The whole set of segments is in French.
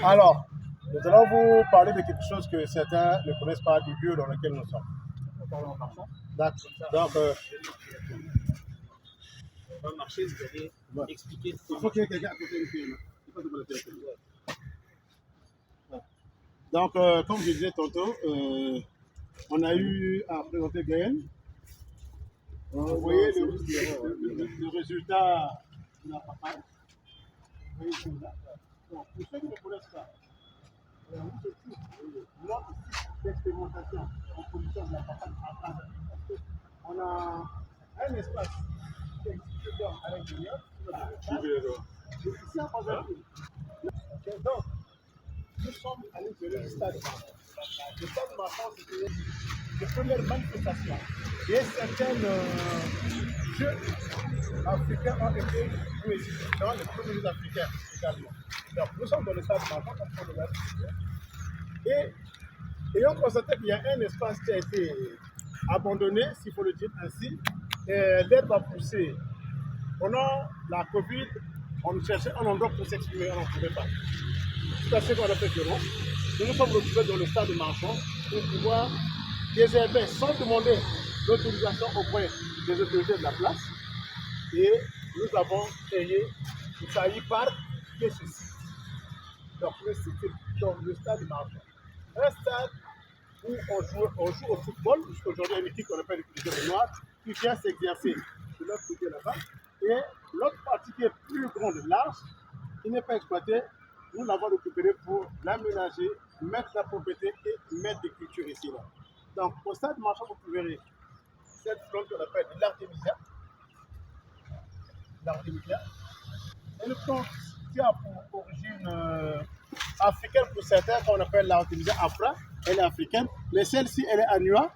Alors, nous allons vous parler de quelque chose que certains ne connaissent pas du lieu dans lequel nous sommes. Donc, Dans le marché, vous allez expliquer. il faut qu'il y ait quelqu'un à côté de lui. Donc, comme je disais tantôt, on a eu à présenter Gaël. Vous voyez le résultat de la papaye. Vous voyez celui-là. Donc, pour ceux qui ne connaissent pas, on se trouve notre site d'expérimentation en production de la papaye à travers. On a un espace qui existe à l'intérieur. Ici, en donc, nous sommes à l'intérieur du stade. Le stade marchand, c'était les premières manifestations. Et certains jeux africains ont été joués dans les premiers jeux africains également. Donc, nous sommes dans le stade marchand, comme on le voit. Et on constate qu'il y a un espace qui a été abandonné, s'il faut le dire ainsi. L'herbe a poussé. Pendant la Covid, on cherchait un endroit pour s'exprimer, on n'en trouvait pas. Tout à ce qu'on a fait que non. Nous nous sommes retrouvés dans le stade marchand pour pouvoir désherber sans demander l'autorisation auprès des autorités de la place. Et nous avons créé le Saï Park qui est ceci. Donc le site, donc le stade marchand. Un stade où on joue au football, jusqu'aujourd'hui une équipe qu'on appelle les Couleurs Noirs, qui vient s'exercer de l'autre côté là-bas. Et l'autre partie qui est plus grande, large, qui n'est pas exploitée, nous l'avons récupérée pour l'aménager, mettre la propriété et mettre des cultures ici. Là. Donc au stade marchand, vous verrez cette plante qu'on appelle l'artémisia. L'artémisia. Une plante qui a pour origine africaine pour certains, qu'on appelle l'artémisia afra. Elle est africaine, mais celle-ci, elle est annua,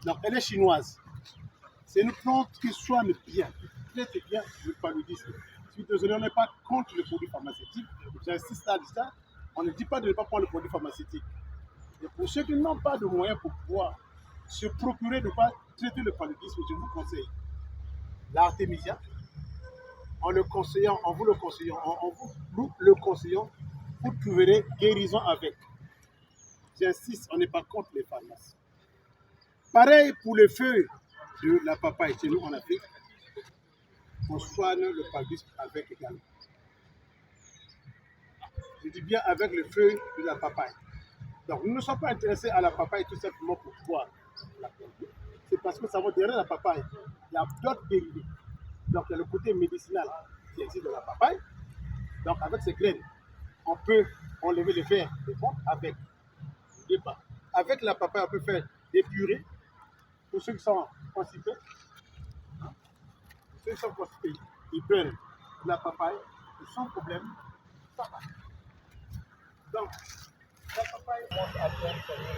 donc elle est chinoise. C'est une plante qui soigne bien, qui traite bien le paludisme. Je suis désolé, on n'est pas contre le produit pharmaceutique. J'insiste à ça. On ne dit pas de ne pas prendre le produit pharmaceutique. Et pour ceux qui n'ont pas de moyens pour pouvoir se procurer de quoi traiter le paludisme, je vous conseille l'artémisia. En vous le conseillant, vous trouverez guérison avec. J'insiste, on n'est pas contre les pharmacies. Pareil pour le feu de la papaye chez nous en Afrique, on soigne le paludisme avec également. Je dis bien avec le feu de la papaye. Donc nous ne sommes pas intéressés à la papaye tout simplement pour pouvoir la produire. C'est parce que nous savons derrière la papaye, il y a d'autres dérivés. Donc il y a le côté médicinal qui existe dans la papaye. Donc avec ces graines, on peut enlever les vers des ventres avec des pas. Avec la papaye, on peut faire des purées pour ceux qui sont constipés. Pour ceux qui sont constipés, ils prennent la papaye et sans problème, ça va. Donc, la papaye commence à bien servir.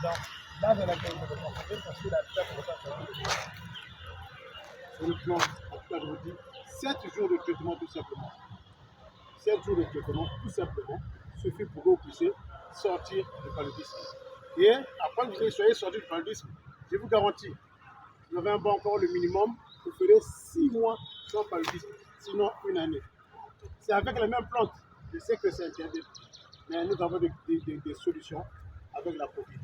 Donc, là, j'ai la qualité de consommer parce que la tête de la c'est une plante, en tout cas, je vous dis, 7 jours de traitement tout simplement. 7 jours de traitement tout simplement suffit pour que vous puissiez sortir du paludisme. Et après que vous soyez sorti du paludisme, je vous garantis, vous avez un bon corps, le minimum, vous ferez 6 mois sans paludisme, sinon une année. C'est avec la même plante, je sais que c'est interdit, mais nous avons des solutions avec la Covid.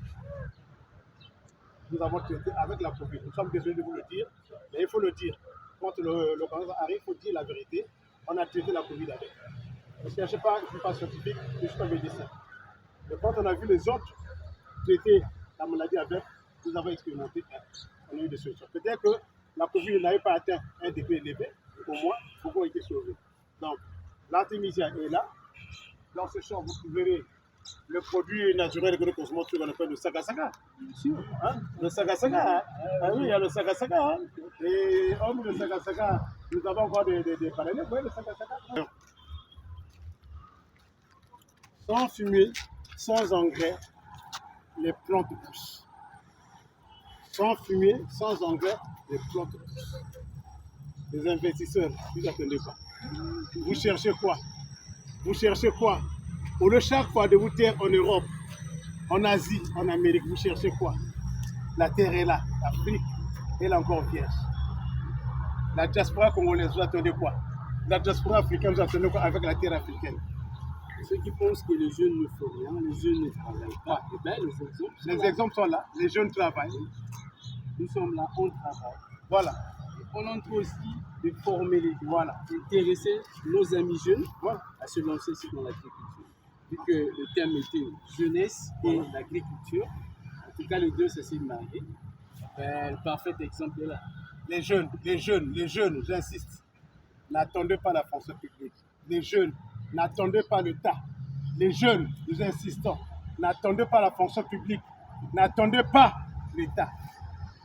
Nous avons traité avec la Covid. Nous sommes désolés de vous le dire, mais il faut le dire. Quand le coronavirus arrive, il faut dire la vérité. On a traité la Covid avec. Ne cherchez pas, je ne suis pas scientifique, je suis pas médecin. Mais quand on a vu les autres traiter la maladie avec, nous avons expérimenté, on a eu des solutions. Peut-être que la Covid n'avait pas atteint un degré élevé, au moins, beaucoup ont été sauvés. Donc, l'artémisia est là. Dans ce champ, vous trouverez le produit naturel que nous consommons, qu'on appelle le sagasaga. Hein? Le sagasaga, hein? Ah oui, il y a le sagasaga. Hein? Et hormis le sagasaga, nous avons encore des parallèles. Vous voyez le sagasaga? Sans fumier, sans engrais, les plantes poussent. Sans fumier, sans engrais, les plantes poussent. Les investisseurs, vous n'attendez pas. Vous cherchez quoi? Vous cherchez quoi? Au lieu chaque fois de vous taire en Europe, en Asie, en Amérique, vous cherchez quoi? La terre est là, l'Afrique, elle est encore vierge. La diaspora congolaise, vous attendez quoi? La diaspora africaine, vous attendez quoi avec la terre africaine? Ceux qui pensent que les jeunes ne font rien, les jeunes ne travaillent pas, eh bien, Les exemples sont là. Les jeunes travaillent. Nous sommes là, on travaille. Voilà. Et on est en train aussi de former les gens, Voilà. d'intéresser nos amis jeunes Voilà. à se lancer aussi dans l'agriculture. Vu que le terme était jeunesse et l'agriculture, en tout cas les deux, ça s'est marié. Ben, le parfait exemple est là. Les jeunes, j'insiste, n'attendez pas la fonction publique. Les jeunes, n'attendez pas l'État. Les jeunes, nous insistons, n'attendez pas la fonction publique. N'attendez pas l'État.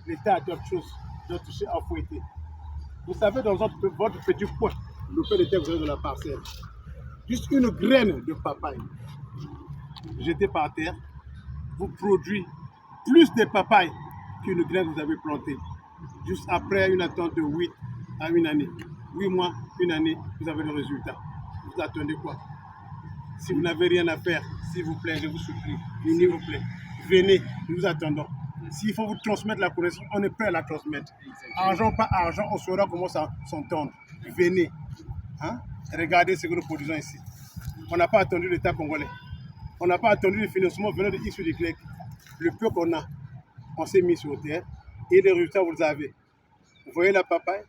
L'État a d'autres choses, doit toucher à fouetter. Vous savez, dans votre petit coin, le peu de terre vous avez de la parcelle, juste une graine de papaye jetée par terre vous produit plus de papaye qu'une graine que vous avez plantée. Juste après une attente de 8 à 1 année. 8 mois, 1 année, vous avez le résultat. Vous attendez quoi? Si vous n'avez rien à faire, s'il vous plaît, je vous supplie, s'il vous plaît, venez, nous attendons. S'il faut vous transmettre la connaissance, on est prêt à la transmettre. Argent, pas argent, on saura comment ça s'entendre. Venez. Hein? Regardez ce que nous produisons ici. On n'a pas attendu l'État congolais. On n'a pas attendu le financement venant de X ou de Y. Le peu qu'on a, on s'est mis sur terre et les résultats, vous les avez. Vous voyez la papaye?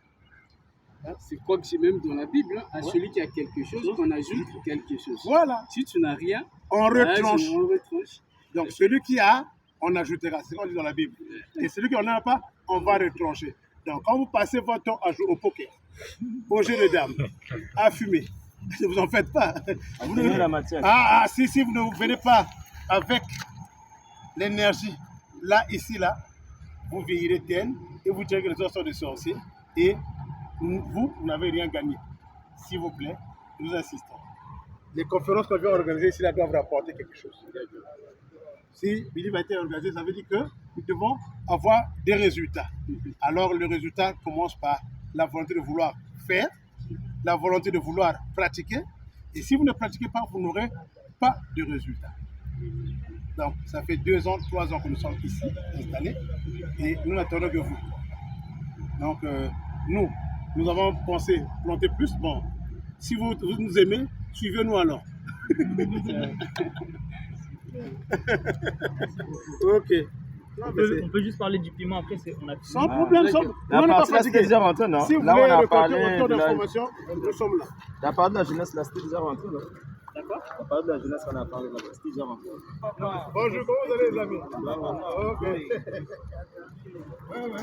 C'est quoi que j'ai même dans la Bible, hein? À celui qui a quelque chose, on ajoute quelque chose. Voilà. Si tu n'as rien, on retranche. On retranche. Donc celui qui a, on ajoutera. C'est ce qu'on dit dans la Bible. Et celui qui n'en a pas, on va retrancher. Donc quand vous passez votre temps à jouer au poker, au jeu de dames, à fumer, ne vous en faites pas. Vous ne... la matière. Si vous ne venez pas avec l'énergie, là, ici, là, vous vieillirez terne et vous direz que les autres sont des sorciers et vous n'avez rien gagné. S'il vous plaît, nous insistons. Les conférences qu'on vient organiser ici, là, doivent rapporter quelque chose. Si Billy va être organisé, ça veut dire que nous devons avoir des résultats. Alors, le résultat commence par la volonté de vouloir faire, la volonté de vouloir pratiquer. Et si vous ne pratiquez pas, vous n'aurez pas de résultat. Donc, ça fait 2 ans, 3 ans que nous sommes ici, installés, et nous n'attendons que vous. Donc, nous avons pensé planter plus. Bon, si vous nous aimez, suivez-nous alors. Ok. On peut juste parler du piment après, on a fini. Sans problème, La partie là, c'était déjà rentré, non? Si vous là, voulez on a récolter parlé autant de d'informations, nous sommes là. la part de la jeunesse, là, c'était déjà rentré, non? D'accord? La part de la jeunesse, on a parlé là, c'était déjà rentré. Bonjour, comment vous allez les amis? Ok. Ouais.